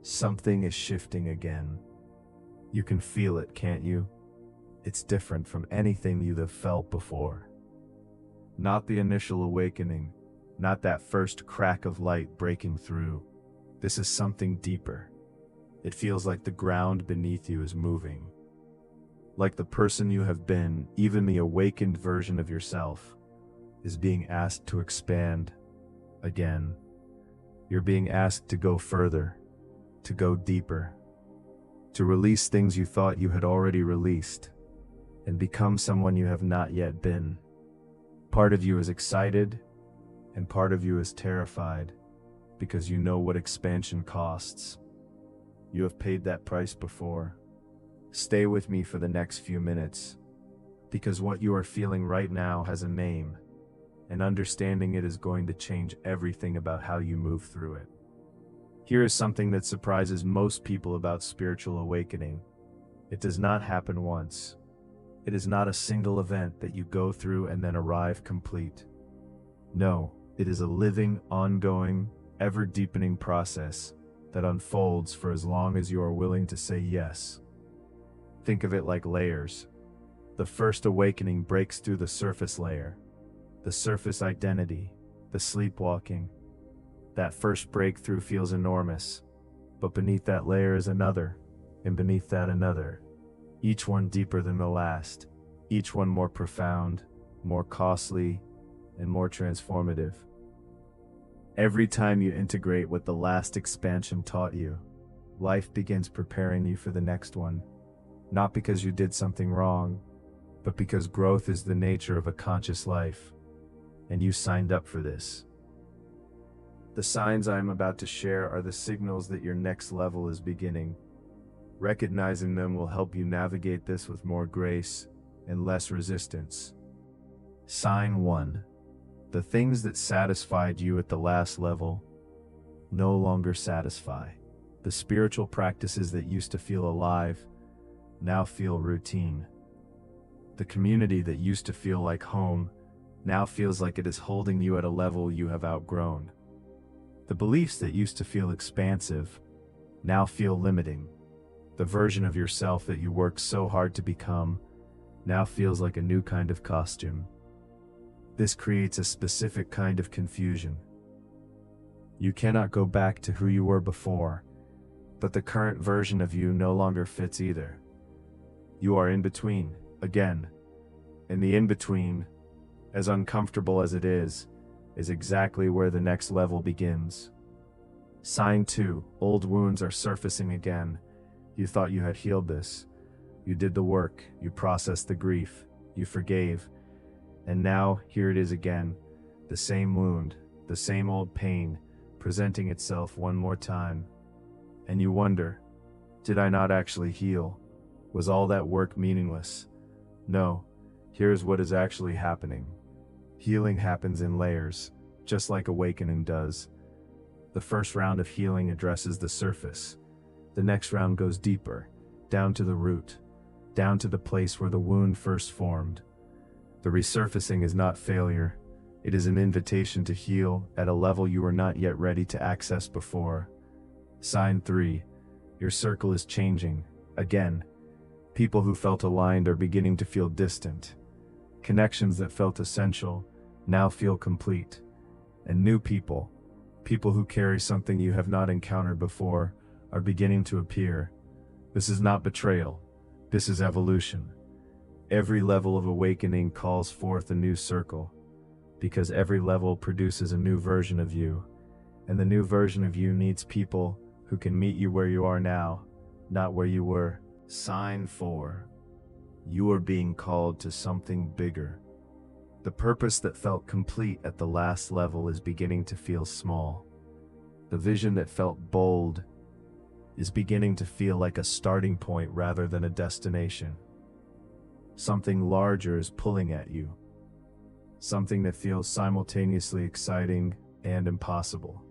Something is shifting again. You can feel it, can't you? It's different from anything you have felt before. Not the initial awakening, not that first crack of light breaking through. This is something deeper. It feels like the ground beneath you is moving. Like the person you have been, even the awakened version of yourself, is being asked to expand again. You're being asked to go further, to go deeper, to release things you thought you had already released, and become someone you have not yet been. Part of you is excited, and part of you is terrified, because you know what expansion costs. You have paid that price before. Stay with me for the next few minutes, because what you are feeling right now has a name, and understanding it is going to change everything about how you move through it. Here is something that surprises most people about spiritual awakening. It does not happen once. It is not a single event that you go through and then arrive complete. No, it is a living, ongoing, ever-deepening process that unfolds for as long as you are willing to say yes. Think of it like layers. The first awakening breaks through the surface layer, the surface identity, the sleepwalking. That first breakthrough feels enormous, but beneath that layer is another, and beneath that another. Each one deeper than the last, each one more profound, more costly, and more transformative. Every time you integrate what the last expansion taught you, life begins preparing you for the next one. Not because you did something wrong, but because growth is the nature of a conscious life, and you signed up for this. The signs I am about to share are the signals that your next level is beginning. Recognizing them will help you navigate this with more grace and less resistance. Sign 1. The things that satisfied you at the last level no longer satisfy. The spiritual practices that used to feel alive now feel routine. The community that used to feel like home now feels like it is holding you at a level you have outgrown. The beliefs that used to feel expansive now feel limiting. The version of yourself that you worked so hard to become now feels like a new kind of costume. This creates a specific kind of confusion. You cannot go back to who you were before, but the current version of you no longer fits either. You are in between, again. And the in-between, as uncomfortable as it is exactly where the next level begins. Sign 2. Old wounds are surfacing again. You thought you had healed this. You did the work, you processed the grief, you forgave. And now, here it is again. The same wound, the same old pain, presenting itself one more time. And you wonder, did I not actually heal? Was all that work meaningless? No, here's what is actually happening. Healing happens in layers, just like awakening does. The first round of healing addresses the surface. The next round goes deeper, down to the root, down to the place where the wound first formed. The resurfacing is not failure. It is an invitation to heal at a level you were not yet ready to access before. Sign 3. Your circle is changing. Again, people who felt aligned are beginning to feel distant. Connections that felt essential now feel complete. And new people, people who carry something you have not encountered before, are beginning to appear. This is not betrayal. This is evolution. Every level of awakening calls forth a new circle, because every level produces a new version of you, and the new version of you needs people who can meet you where you are now, not where you were. Sign 4. You are being called to something bigger. The purpose that felt complete at the last level is beginning to feel small. The vision that felt bold is beginning to feel like a starting point rather than a destination. Something larger is pulling at you. Something that feels simultaneously exciting and impossible.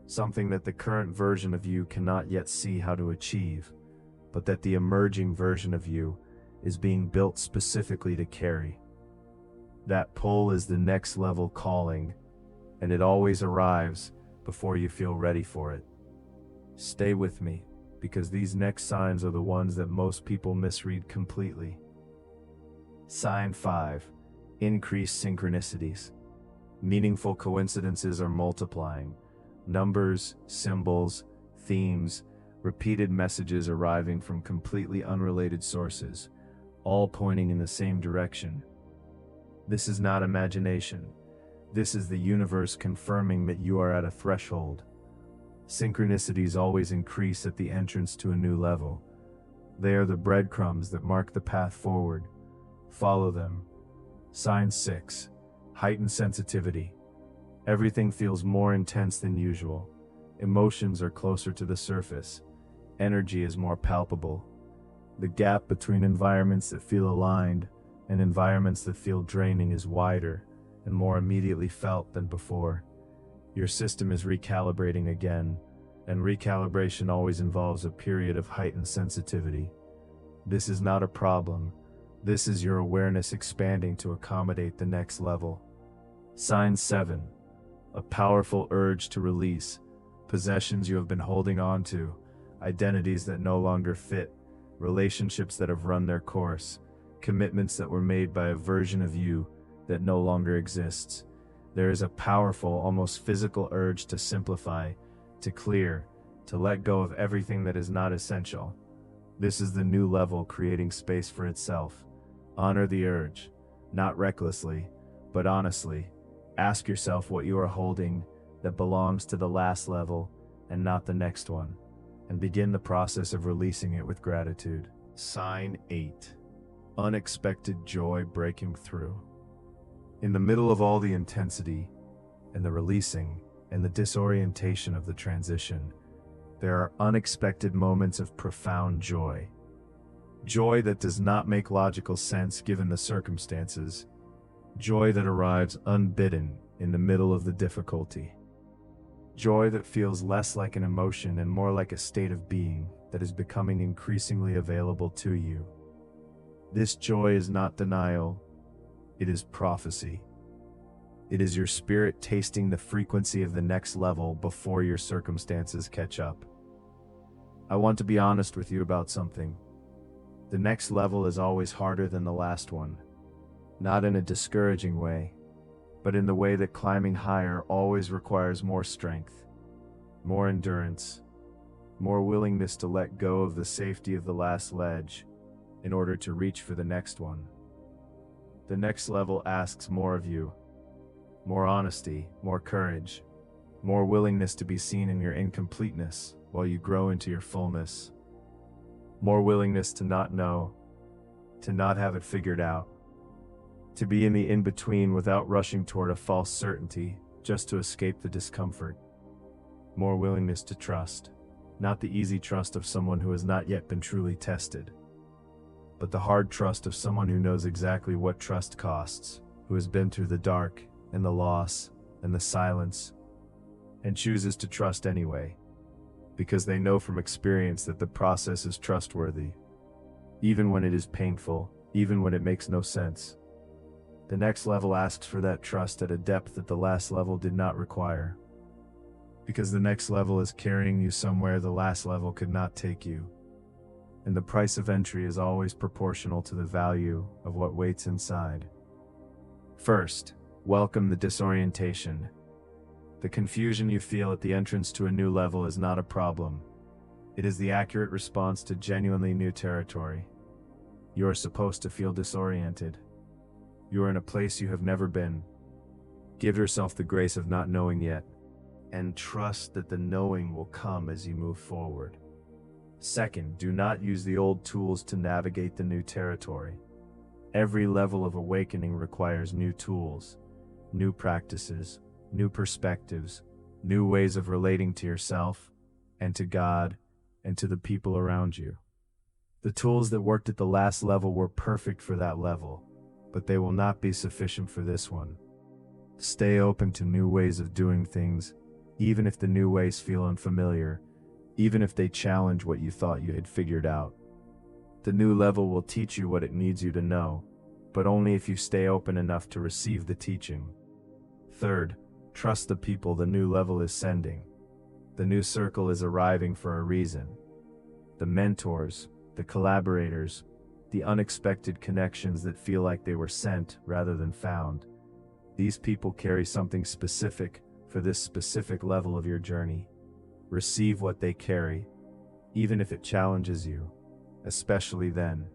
Something that the current version of you cannot yet see how to achieve, but that the emerging version of you is being built specifically to carry. That pull is the next level calling, and it always arrives before you feel ready for it. Stay with me, because these next signs are the ones that most people misread completely. Sign 5. Increased synchronicities. Meaningful coincidences are multiplying. Numbers, symbols, themes, repeated messages arriving from completely unrelated sources, all pointing in the same direction. This is not imagination. This is the universe confirming that you are at a threshold. Synchronicities always increase at the entrance to a new level. They are the breadcrumbs that mark the path forward. Follow them. Sign 6. Heightened sensitivity. Everything feels more intense than usual. Emotions are closer to the surface. Energy is more palpable. The gap between environments that feel aligned and environments that feel draining is wider and more immediately felt than before. Your system is recalibrating again, and recalibration always involves a period of heightened sensitivity. This is not a problem. This is your awareness expanding to accommodate the next level. Sign 7. A powerful urge to release. Possessions you have been holding on to, identities that no longer fit, relationships that have run their course, commitments that were made by a version of you that no longer exists. There is a powerful, almost physical urge to simplify, to clear, to let go of everything that is not essential. This is the new level creating space for itself. Honor the urge, not recklessly, but honestly. Ask yourself what you are holding that belongs to the last level and not the next one, and begin the process of releasing it with gratitude. Sign 8. Unexpected joy breaking through. In the middle of all the intensity, and the releasing, and the disorientation of the transition, there are unexpected moments of profound joy. Joy that does not make logical sense given the circumstances. Joy that arrives unbidden in the middle of the difficulty. Joy that feels less like an emotion and more like a state of being that is becoming increasingly available to you. This joy is not denial. It is prophecy. It is your spirit tasting the frequency of the next level before your circumstances catch up. I want to be honest with you about something. The next level is always harder than the last one. Not in a discouraging way, but in the way that climbing higher always requires more strength, more endurance, more willingness to let go of the safety of the last ledge in order to reach for the next one. The next level asks more of you. More honesty, more courage, more willingness to be seen in your incompleteness while you grow into your fullness. More willingness to not know, to not have it figured out, to be in the in-between without rushing toward a false certainty just to escape the discomfort. More willingness to trust, not the easy trust of someone who has not yet been truly tested, but the hard trust of someone who knows exactly what trust costs, who has been through the dark and the loss and the silence, and chooses to trust anyway, because they know from experience that the process is trustworthy, even when it is painful, even when it makes no sense. The next level asks for that trust at a depth that the last level did not require, because the next level is carrying you somewhere the last level could not take you. And the price of entry is always proportional to the value of what waits inside. First, welcome the disorientation. The confusion you feel at the entrance to a new level is not a problem. It is the accurate response to genuinely new territory. You are supposed to feel disoriented. You are in a place you have never been. Give yourself the grace of not knowing yet, and trust that the knowing will come as you move forward. Second, do not use the old tools to navigate the new territory. Every level of awakening requires new tools, new practices, new perspectives, new ways of relating to yourself, and to God, and to the people around you. The tools that worked at the last level were perfect for that level, but they will not be sufficient for this one. Stay open to new ways of doing things, even if the new ways feel unfamiliar, even if they challenge what you thought you had figured out. The new level will teach you what it needs you to know, but only if you stay open enough to receive the teaching. Third, trust the people the new level is sending. The new circle is arriving for a reason. The mentors, the collaborators, the unexpected connections that feel like they were sent rather than found. These people carry something specific for this specific level of your journey. Receive what they carry, even if it challenges you, especially then.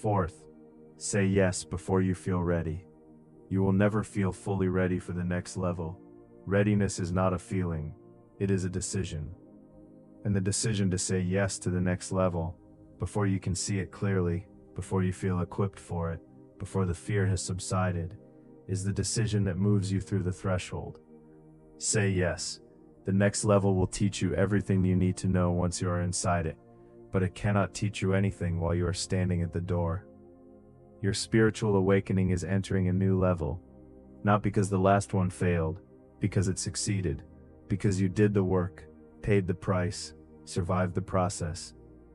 Fourth, say yes before you feel ready. You will never feel fully ready for the next level. Readiness is not a feeling, it is a decision. And the decision to say yes to the next level, before you can see it clearly, before you feel equipped for it, before the fear has subsided, is the decision that moves you through the threshold. Say yes. The next level will teach you everything you need to know once you are inside it, but it cannot teach you anything while you are standing at the door. Your spiritual awakening is entering a new level, not because the last one failed, because it succeeded, because you did the work, paid the price, survived the process,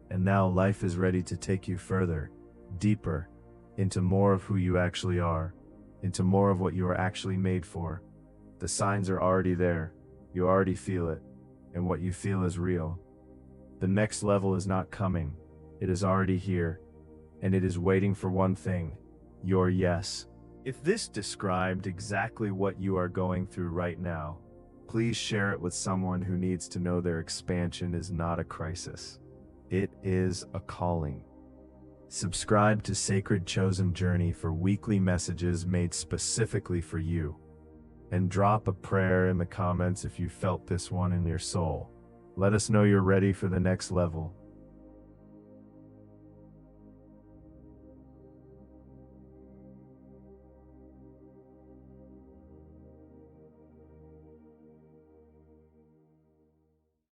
and now life is ready to take you further, deeper, into more of who you actually are, into more of what you are actually made for. The signs are already there, you already feel it, and what you feel is real. The next level is not coming, it is already here, and it is waiting for one thing, your yes. If this described exactly what you are going through right now, please share it with someone who needs to know their expansion is not a crisis. It is a calling. Subscribe to Sacred Chosen Journey for weekly messages made specifically for you. And drop a prayer in the comments if you felt this one in your soul. Let us know you're ready for the next level.